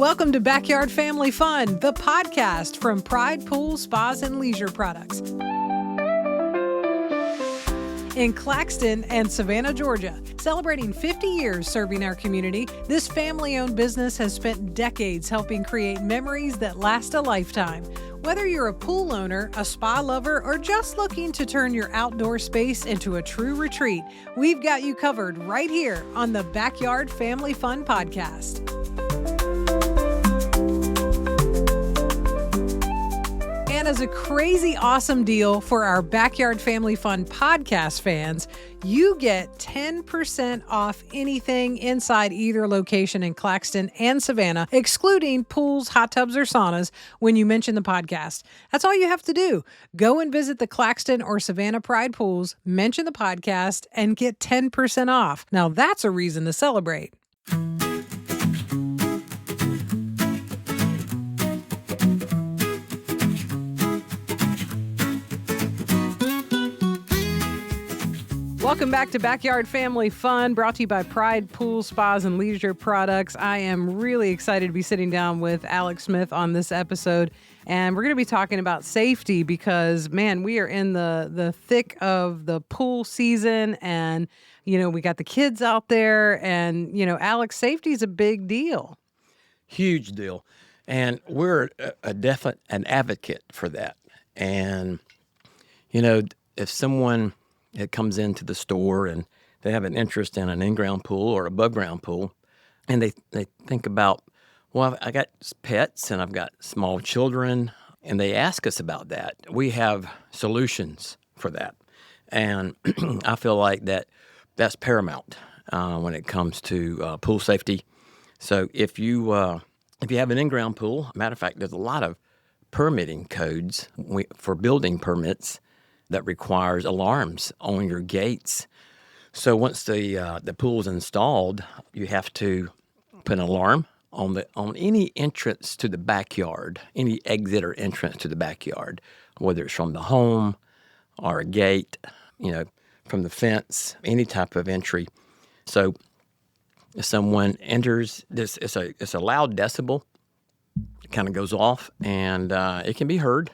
Welcome to Backyard Family Fun, the podcast from Pride Pools, Spas, and Leisure Products. In Claxton and Savannah, Georgia, celebrating 50 years serving our community, this family-owned business has spent decades helping create memories that last a lifetime. Whether you're a pool owner, a spa lover, or just looking to turn your outdoor space into a true retreat, we've got you covered right here on the Backyard Family Fun podcast. And as a crazy awesome deal for our Backyard Family Fun podcast fans, you get 10% off anything inside either location in Claxton and Savannah, excluding pools, hot tubs, or saunas when you mention the podcast. That's all you have to do. Go and visit the Claxton or Savannah Pride pools, mention the podcast, and get 10% off. Now that's a reason to celebrate. Welcome back to Backyard Family Fun, brought to you by Pride Pools, Spas, and Leisure Products. I am really excited to be sitting down with Alex Smith on this episode, and we're going to be talking about safety because, man, we are in the thick of the pool season, and, you know, we got the kids out there, and, you know, Alex, safety is a big deal. Huge deal. And we're an advocate for that. And, you know, if someone it comes into the store and they have an interest in an in-ground pool or above-ground pool, and they think about, well, I got pets and I've got small children, and they ask us about that. We have solutions for that. And I feel like that's paramount when it comes to pool safety. So if you have an in-ground pool, matter of fact, there's a lot of permitting codes for building permits that requires alarms on your gates. So once the pool's installed, you have to put an alarm on any entrance to the backyard, any exit or entrance to the backyard, whether it's from the home or a gate, you know, from the fence, any type of entry. So if someone enters, it's a loud decibel. It kind of goes off, and it can be heard.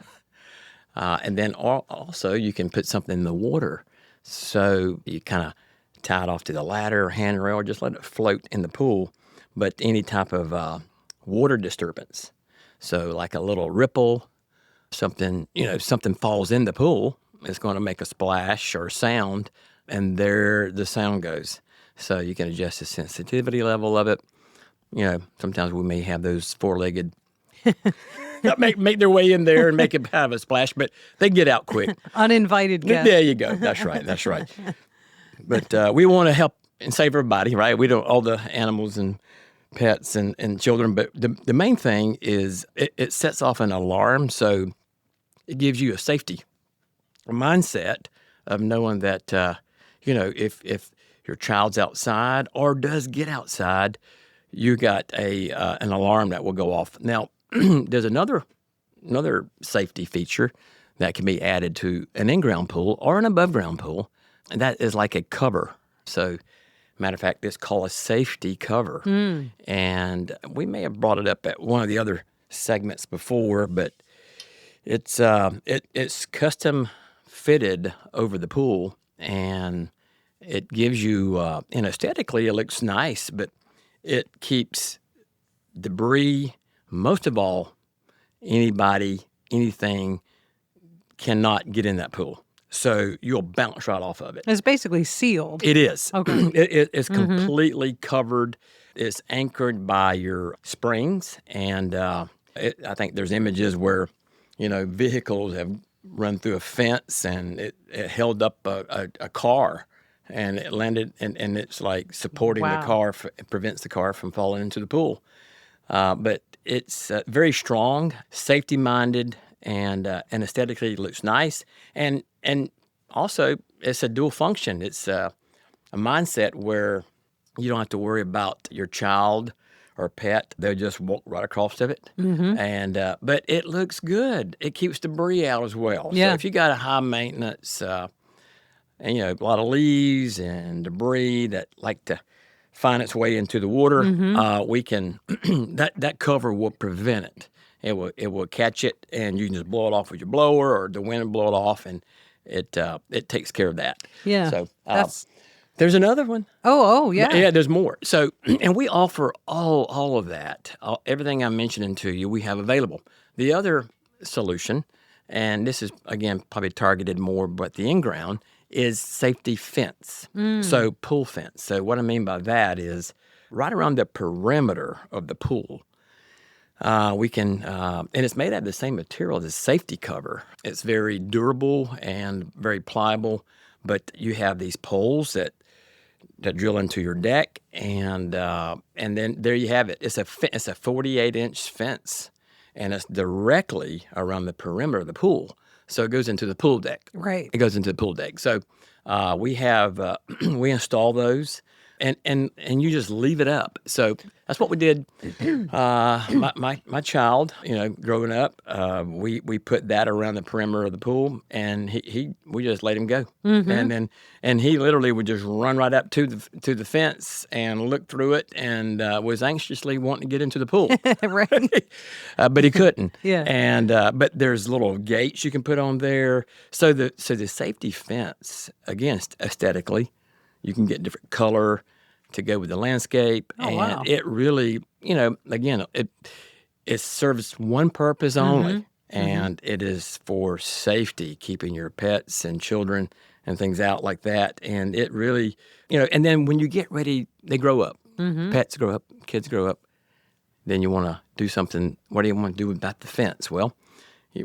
And then also you can put something in the water. So you kind of tie it off to the ladder, handrail, or just let it float in the pool. But any type of water disturbance, so like a little ripple, something falls in the pool, it's going to make a splash or sound, and there the sound goes. So you can adjust the sensitivity level of it. You know, sometimes we may have those four-legged make their way in there and make it have a splash, but they get out quick. Uninvited guests. There you go. That's right. But we want to help and save everybody, right? We don't, all the animals and pets and children, but the main thing is it sets off an alarm, so it gives you a safety mindset of knowing that, you know, if your child's outside or does get outside, you got an alarm that will go off. Now, there's another safety feature that can be added to an in-ground pool or an above-ground pool, and that is like a cover. So, matter of fact, it's called a safety cover. And we may have brought it up at one of the other segments before, but it's custom fitted over the pool, and it gives you, and aesthetically it looks nice, but it keeps debris. Most of all, anybody, anything cannot get in that pool. So you'll bounce right off of it. It's basically sealed. It is. Okay. It's completely covered. It's anchored by your springs. And I think there's images where, you know, vehicles have run through a fence and it held up a car. And it landed, and it's like supporting the car, it prevents the car from falling into the pool. But it's very strong, safety-minded, and aesthetically looks nice. And also, it's a dual function. It's a mindset where you don't have to worry about your child or pet. They'll just walk right across of it. And but it looks good. It keeps debris out as well. Yeah. So if you got a high maintenance, and you know, a lot of leaves and debris that like to find its way into the water, we can that cover will prevent it. It will catch it, and you can just blow it off with your blower, or the wind will blow it off, and it takes care of that. Yeah. So That's there's another one. oh yeah. Yeah, there's more. So, and we offer all of that, everything I'm mentioning to you, we have available. The other solution, and this is again probably targeted more, but the in-ground is safety fence. So pool fence. So what I mean by that is right around the perimeter of the pool. We can, and it's made out of the same material as a safety cover. It's very durable and very pliable, but you have these poles that drill into your deck, and then there you have it. It's a 48-inch fence, and it's directly around the perimeter of the pool. So it goes into the pool deck. Right. It goes into the pool deck. So we have we install those, and you just leave it up. So that's what we did. My child, growing up, we put that around the perimeter of the pool, and we just let him go, and he literally would just run right up to the fence and look through it, and was anxiously wanting to get into the pool, Right. but he couldn't. Yeah. And but there's little gates you can put on there. So the safety fence, again, aesthetically, you can get different color to go with the landscape, Oh, and wow. it really, again, it serves one purpose only, and it is for safety, keeping your pets and children and things out like that. And it really, and then when you get ready, they grow up. Pets grow up, kids grow up. Then you want to do something. What do you want to do about the fence? Well,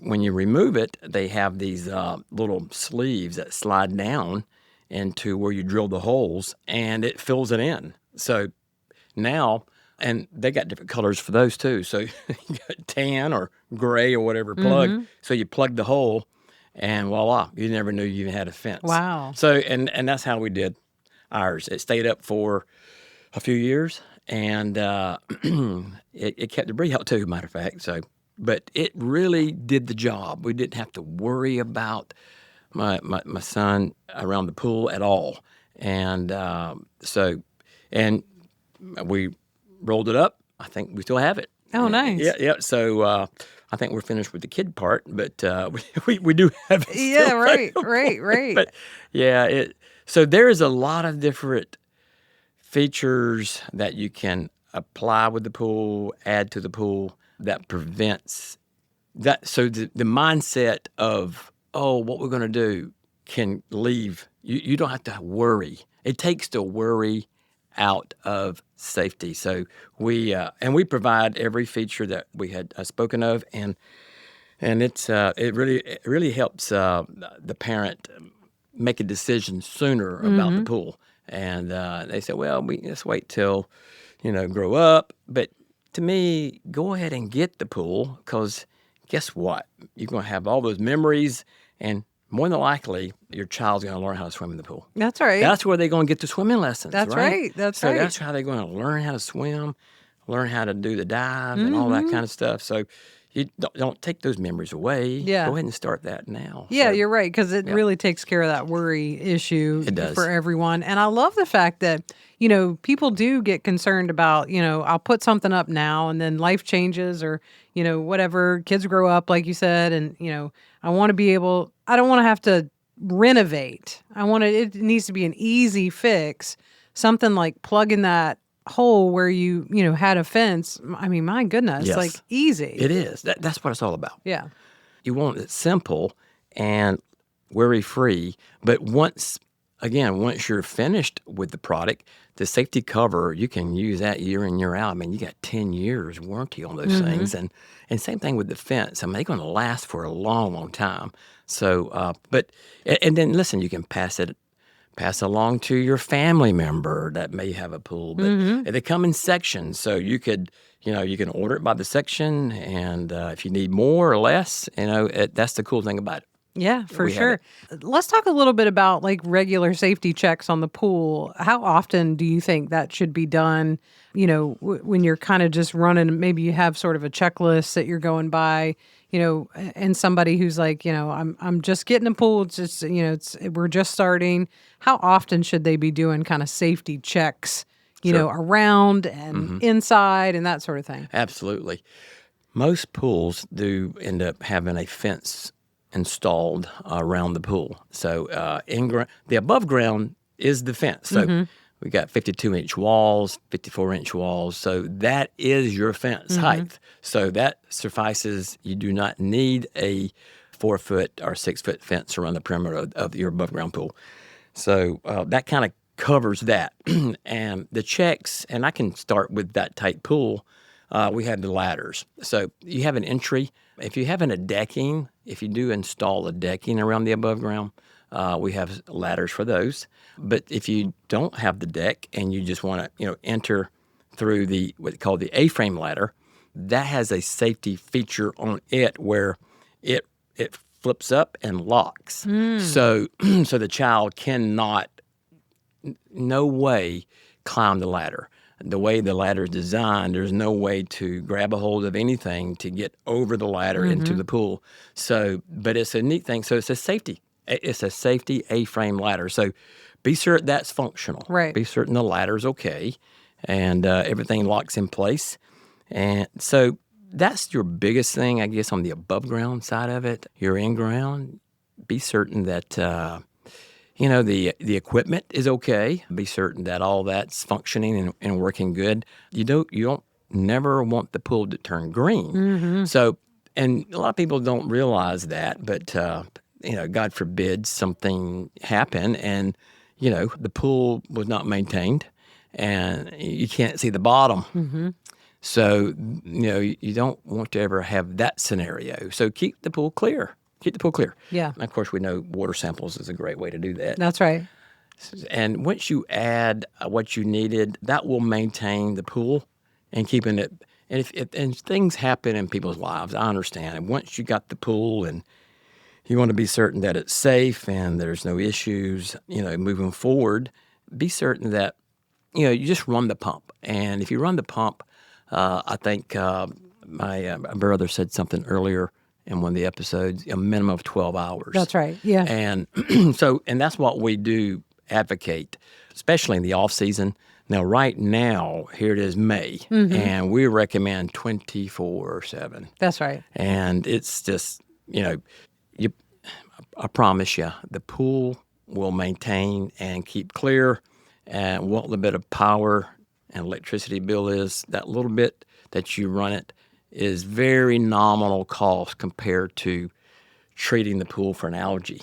when you remove it, they have these little sleeves that slide down into where you drill the holes, and it fills it in. So now, and they got different colors for those too. So you got tan or gray or whatever plug. So you plug the hole, and voila, you never knew you even had a fence. Wow. So, and that's how we did ours. It stayed up for a few years, and it kept debris out too, matter of fact. So, but it really did the job. We didn't have to worry about my son around the pool at all. And and we rolled it up. I think we still have it. Oh, nice. Yeah. So I think we're finished with the kid part, but we do have it. Yeah, still right, available. right. But yeah, so there is a lot of different features that you can apply with the pool, add to the pool, that prevents that. So the mindset of, oh, what we're going to do can leave. You don't have to worry. It takes the worry out of safety. So we provide every feature that we had spoken of, and it really helps the parent make a decision sooner about the pool. And they said, well, let's wait till grow up. But to me, go ahead and get the pool, because guess what? You're going to have all those memories, and more than likely, your child's going to learn how to swim in the pool. That's right. That's where they're going to get the swimming lessons. That's right. That's so right. that's how they're going to learn how to swim, learn how to do the dive, and all that kind of stuff. So you don't take those memories away. Yeah. Go ahead and start that now. Yeah, So, you're right, because it really takes care of that worry issue It does. for everyone. And I love the fact that, people do get concerned about, I'll put something up now and then life changes, or, whatever, kids grow up, like you said, and, I want to be able, I don't want to have to renovate. It needs to be an easy fix, something like plugging that hole where you had a fence. I mean, my goodness, Yes. like easy. It is. That's what it's all about. Yeah. You want it simple and worry-free, but once you're finished with the product, the safety cover, you can use that year in, year out. I mean, you got 10 years warranty on those things. And same thing with the fence. I mean, they're going to last for a long, long time. So, and then listen, you can pass along to your family member that may have a pool. But they come in sections, so you can order it by the section, and if you need more or less, that's the cool thing about it. Yeah, for We have sure. Let's talk a little bit about like regular safety checks on the pool. How often do you think that should be done? When you're kind of just running, maybe you have sort of a checklist that you're going by, and somebody who's like, I'm just getting a pool. It's just, we're just starting. How often should they be doing kind of safety checks, know, around and inside and that sort of thing. Absolutely. Most pools do end up having a fence installed around the pool. So the above ground is the fence. So we got 52-inch walls, 54-inch walls. So that is your fence height. So that suffices. You do not need a 4-foot or 6-foot fence around the perimeter of your above ground pool. So that kind of covers that. And the checks, and I can start with that type pool. We have the ladders. So you have an entry. If you have a decking, if you do install a decking around the above ground, we have ladders for those. But if you don't have the deck and you just want to, enter through what they call the A-frame ladder, that has a safety feature on it where it flips up and locks. So the child cannot, no way, climb the ladder. The way the ladder is designed, there's no way to grab a hold of anything to get over the ladder into the pool. So, but it's a neat thing. So it's a safety. It's a safety A-frame ladder. So be certain that's functional. Right. Be certain the ladder's okay and everything locks in place. And so that's your biggest thing, I guess, on the above ground side of it. Your in ground, be certain that the equipment is okay. Be certain that all that's functioning and working good. You don't never want the pool to turn green. So, and a lot of people don't realize that, but God forbid something happen and the pool was not maintained and you can't see the bottom. So, you don't want to ever have that scenario. So keep the pool clear. Keep the pool clear. Yeah. And of course, we know water samples is a great way to do that. That's right. And once you add what you needed, that will maintain the pool and keeping it. And if things happen in people's lives, I understand. And once you got the pool and you want to be certain that it's safe and there's no issues, moving forward, be certain that, you just run the pump. And if you run the pump, I think my brother said something earlier in one of the episodes, a minimum of 12 hours. That's right. Yeah. And and that's what we do advocate, especially in the off season. Now, right now, here it is May, and we recommend 24/7. That's right. And it's just, I promise you, the pool will maintain and keep clear. And what little bit of power and electricity bill is, that little bit that you run it is very nominal cost compared to treating the pool for an algae.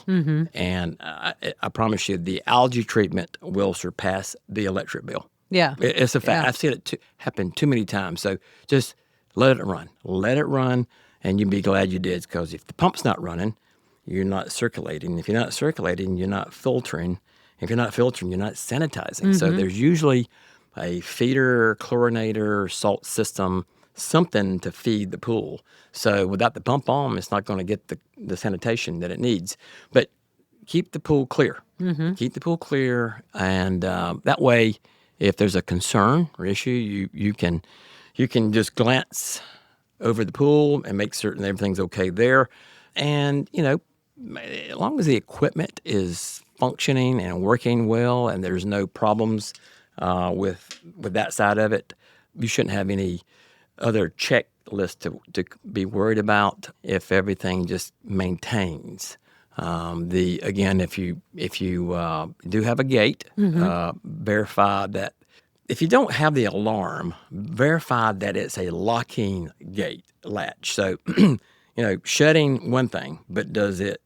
And I promise you, the algae treatment will surpass the electric bill. Yeah. It's a fact. Yeah. I've seen it happen too many times. So just let it run. Let it run, and you'll be glad you did, because if the pump's not running, you're not circulating. If you're not circulating, you're not filtering. If you're not filtering, you're not sanitizing. So there's usually a feeder, chlorinator, salt system, something to feed the pool. So without the pump on, it's not going to get the sanitation that it needs. But keep the pool clear. Keep the pool clear, and that way, if there's a concern or issue, you can just glance over the pool and make certain everything's okay there. And as long as the equipment is functioning and working well, and there's no problems with that side of it, you shouldn't have any other checklist to be worried about if everything just maintains. If you do have a gate, verify that. If you don't have the alarm, verify that it's a locking gate latch. So, shutting one thing, but does it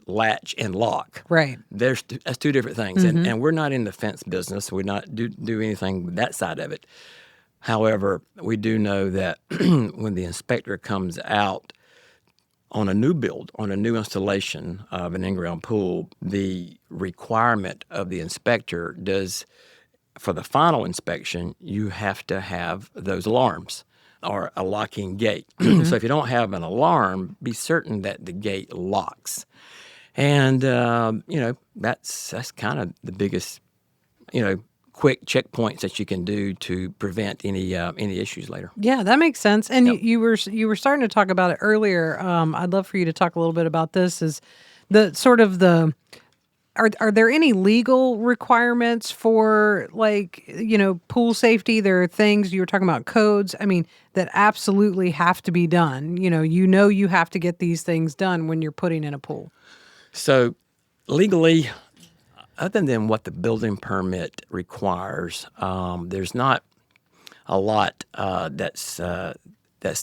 latch and lock? Right. That's two different things. And we're not in the fence business. We're not do anything with that side of it. However, we do know that when the inspector comes out on a new build, on a new installation of an in-ground pool, the requirement of the inspector does, for the final inspection, you have to have those alarms or a locking gate. So if you don't have an alarm, be certain that the gate locks. And, that's kind of the biggest, quick checkpoints that you can do to prevent any issues later. Yeah, that makes sense. And you were starting to talk about it earlier. I'd love for you to talk a little bit about this. Is the sort of the Are there any legal requirements for pool safety? There are things you were talking about, codes. I mean, that absolutely have to be done. You have to get these things done when you're putting in a pool. So legally, other than what the building permit requires, there's not a lot that's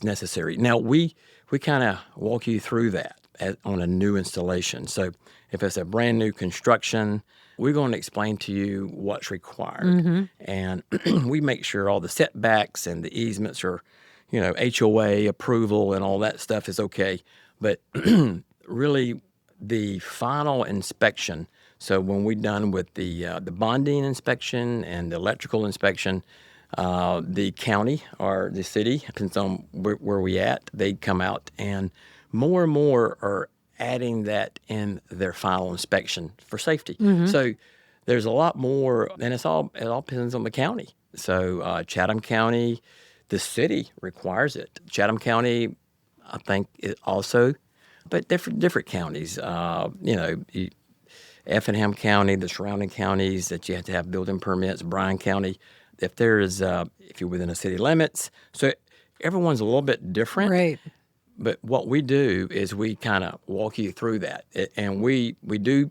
necessary. Now we kind of walk you through that on a new installation. So if it's a brand new construction, we're going to explain to you what's required, and we make sure all the setbacks and the easements are, HOA approval and all that stuff is okay. But really, the final inspection. So when we're done with the bonding inspection and the electrical inspection, the county or the city, depends on where we at, they come out, and more are adding that in their final inspection for safety. So there's a lot more, and it all depends on the county. So Chatham County, the city requires it. Chatham County, I think, it also, but different counties. Effingham County, the surrounding counties that you have to have building permits. Bryan County, if you're within the city limits. So everyone's a little bit different. Right. But what we do is we kind of walk you through that. And we do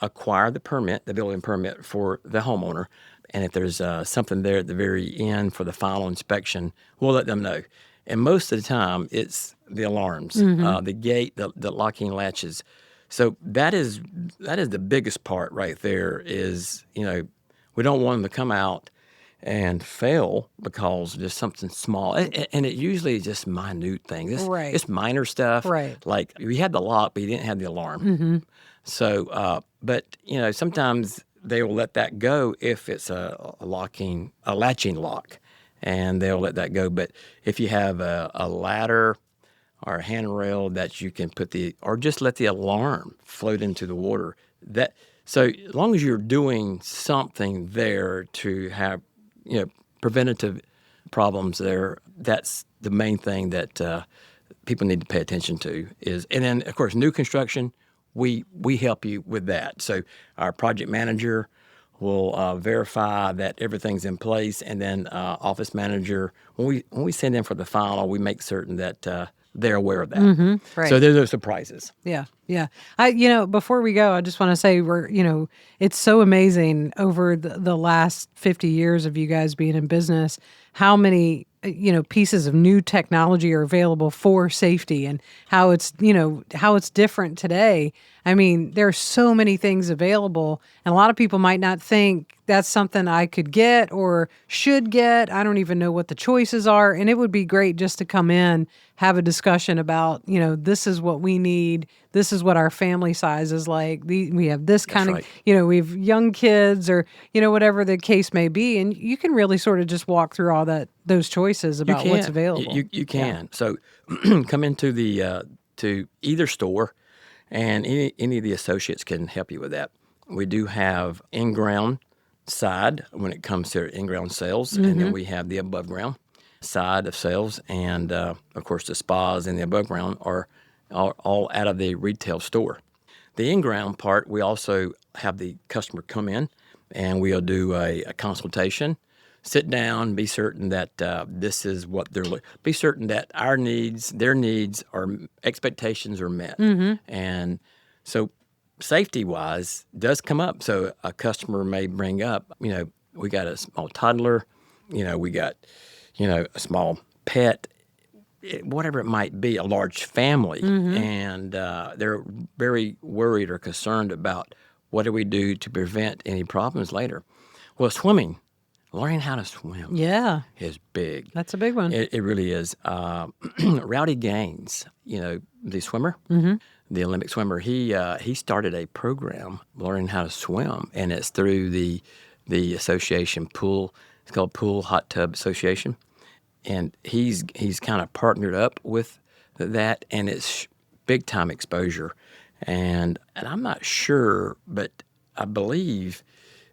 acquire the building permit for the homeowner. And if there's something there at the very end for the final inspection, we'll let them know. And most of the time, it's the alarms, the gate, the locking latches. So that is the biggest part right there is, we don't want them to come out and fail because just something small. And it usually is just minute things. Right. It's minor stuff. Right. Like you had the lock, but you didn't have the alarm. So, but, sometimes they will let that go if it's a latching lock, and they'll let that go. But if you have a ladder or a handrail that you can or just let the alarm float into the water. So as long as you're doing something there to have, preventative problems there, that's the main thing that people need to pay attention to and then of course new construction, we help you with that. So our project manager will verify that everything's in place, and then office manager, when we send in for the final, we make certain that they're aware of that. Right. So there's no surprises. Yeah. Yeah. Before we go, I just want to say it's so amazing over the last 50 years of you guys being in business, how many, pieces of new technology are available for safety and how it's different today. I mean, there are so many things available, and a lot of people might not think that's something I could get or should get. I don't even know what the choices are. And it would be great just to come in, have a discussion about, this is what we need. This is what our family size is like. We have this kind of, we have young kids or, whatever the case may be. And you can really sort of just walk through all those choices about what's available. You can. Yeah. So come into to either store, and any of the associates can help you with that. We do have in-ground side when it comes to in-ground sales, and then we have the above-ground side of sales, and of course the spas and the above-ground are all out of the retail store. The in-ground part, we also have the customer come in, and we'll do a consultation, sit down, be certain that this is what be certain that our needs, their needs, our expectations are met. And so safety-wise does come up. So a customer may bring up, we got a small toddler, we got, a small pet, whatever it might be, a large family, and they're very worried or concerned about what do we do to prevent any problems later. Well, swimming, learning how to swim, is big. That's a big one. It really is. Rowdy Gaines, the swimmer, the Olympic swimmer, he started a program learning how to swim, and it's through the association pool. It's called Pool Hot Tub Association. And he's kind of partnered up with that, and it's big time exposure. And I'm not sure, but I believe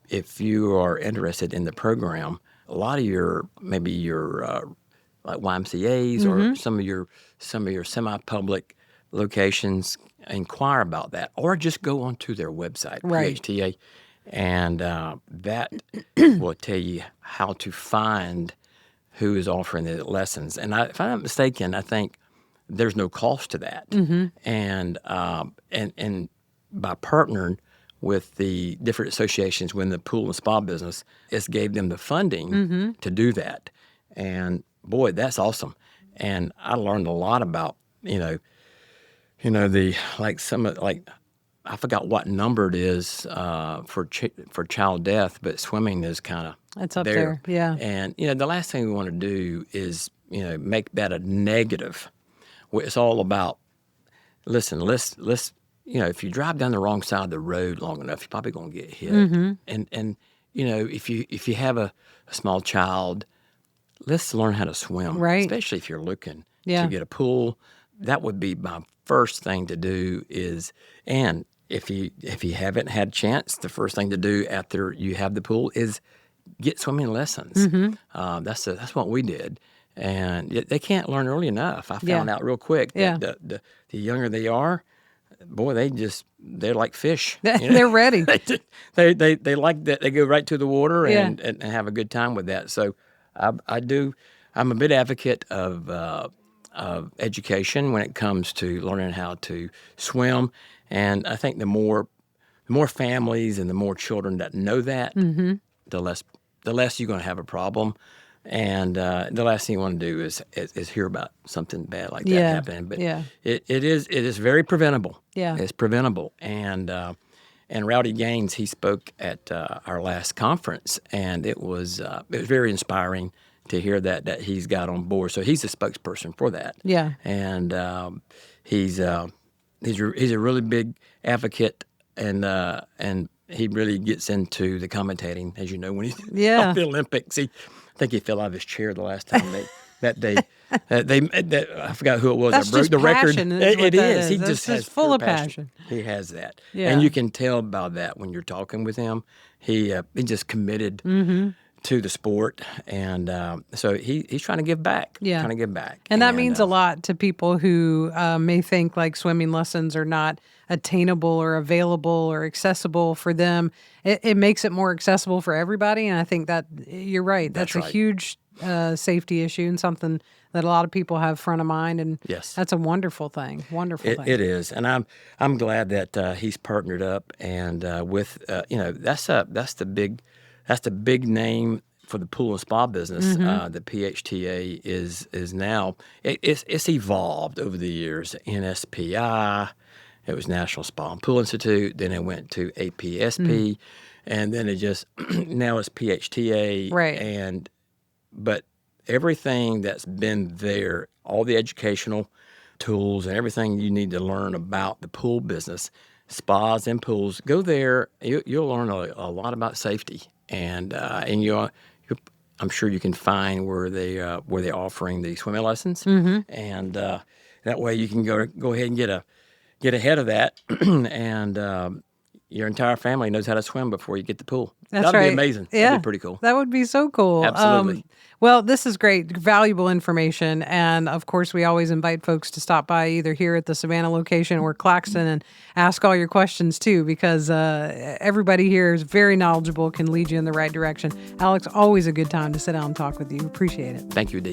if you are interested in the program, a lot of your like YMCA's or some of your semi-public locations inquire about that, or just go onto their website, Right. PHTA, and that will tell you how to find who is offering the lessons. And if I'm not mistaken, I think there's no cost to that. And by partnering with the different associations within the pool and spa business, it's gave them the funding to do that. And boy, that's awesome. And I learned a lot about the I forgot what number it is for child death, but swimming is kind of It's up there. Yeah. And the last thing we want to do is make that a negative. It's all about let's if you drive down the wrong side of the road long enough, you're probably going to get hit. And if you have a small child, let's learn how to swim, Right. especially if you're looking Yeah. to get a pool. That would be my first thing to do and if you haven't had a chance, the first thing to do after you have the pool is get swimming lessons. That's what we did. And they can't learn early enough. I found out real quick that the younger they are, boy, they're like fish. They're ready. They like that. They go right to the water and have a good time with that. So I'm a big advocate of education when it comes to learning how to swim. And I think the more families and the more children that know that, the less you're going to have a problem. And the last thing you want to do is hear about something bad like that happening. But it is very preventable. Yeah. It's preventable. And Rowdy Gaines, he spoke at our last conference, and it was very inspiring to hear that he's got on board. So he's the spokesperson for that. Yeah. And he's a really big advocate, and he really gets into the commentating, as you know, when he's on the Olympics. I think he fell out of his chair the last time I forgot who it was. That's that broke just the record. passion. It is. He That's just has full pure of passion. He has that, Yeah. and you can tell about that when you're talking with him. He just committed to the sport, and so he's trying to give back. Yeah. Trying to give back, And that means a lot to people who may think like swimming lessons are not attainable or available or accessible for them. It makes it more accessible for everybody. And I think that you're right. That's right. a huge safety issue and something that a lot of people have front of mind. And Yes. that's a wonderful thing. Wonderful thing. It is, and I'm glad that he's partnered up and with that's the big name for the pool and spa business. The PHTA is now it's evolved over the years. NSPI, it was National Spa and Pool Institute. Then it went to APSP, and then it just now it's PHTA. Right. But everything that's been there, all the educational tools and everything you need to learn about the pool business, spas and pools, go there. You'll learn a lot about safety, and I'm sure you can find where they're offering the swimming lessons, and that way you can go ahead and get ahead of that, and your entire family knows how to swim before you get the pool. That's That'd right. be amazing. Yeah. That'd be pretty cool. That would be so cool. Absolutely. Well, this is great, valuable information. And of course, we always invite folks to stop by either here at the Savannah location or Claxton and ask all your questions too, because everybody here is very knowledgeable, can lead you in the right direction. Alex, always a good time to sit down and talk with you. Appreciate it. Thank you, Dee.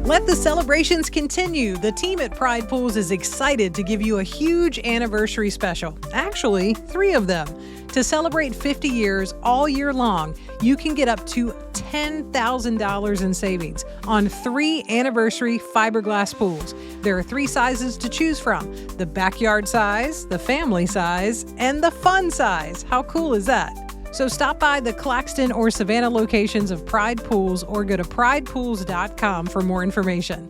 Let the celebrations continue. The team at Pride Pools is excited to give you a huge anniversary special. Actually, 3 of them. To celebrate 50 years all year long, you can get up to $10,000 in savings on 3 anniversary fiberglass pools. There are 3 sizes to choose from: the backyard size, the family size, and the fun size. How cool is that? So stop by the Claxton or Savannah locations of Pride Pools or go to pridepools.com for more information.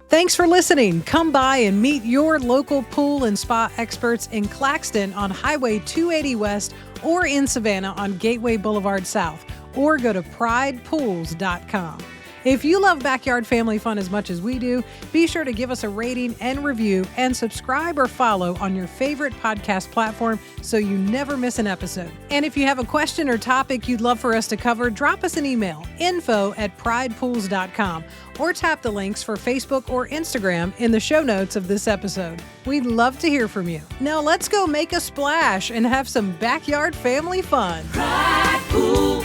Thanks for listening. Come by and meet your local pool and spa experts in Claxton on Highway 280 West or in Savannah on Gateway Boulevard South, or go to pridepools.com. If you love backyard family fun as much as we do, be sure to give us a rating and review and subscribe or follow on your favorite podcast platform so you never miss an episode. And if you have a question or topic you'd love for us to cover, drop us an email, info@pridepools.com, or tap the links for Facebook or Instagram in the show notes of this episode. We'd love to hear from you. Now let's go make a splash and have some backyard family fun. Pride Pools.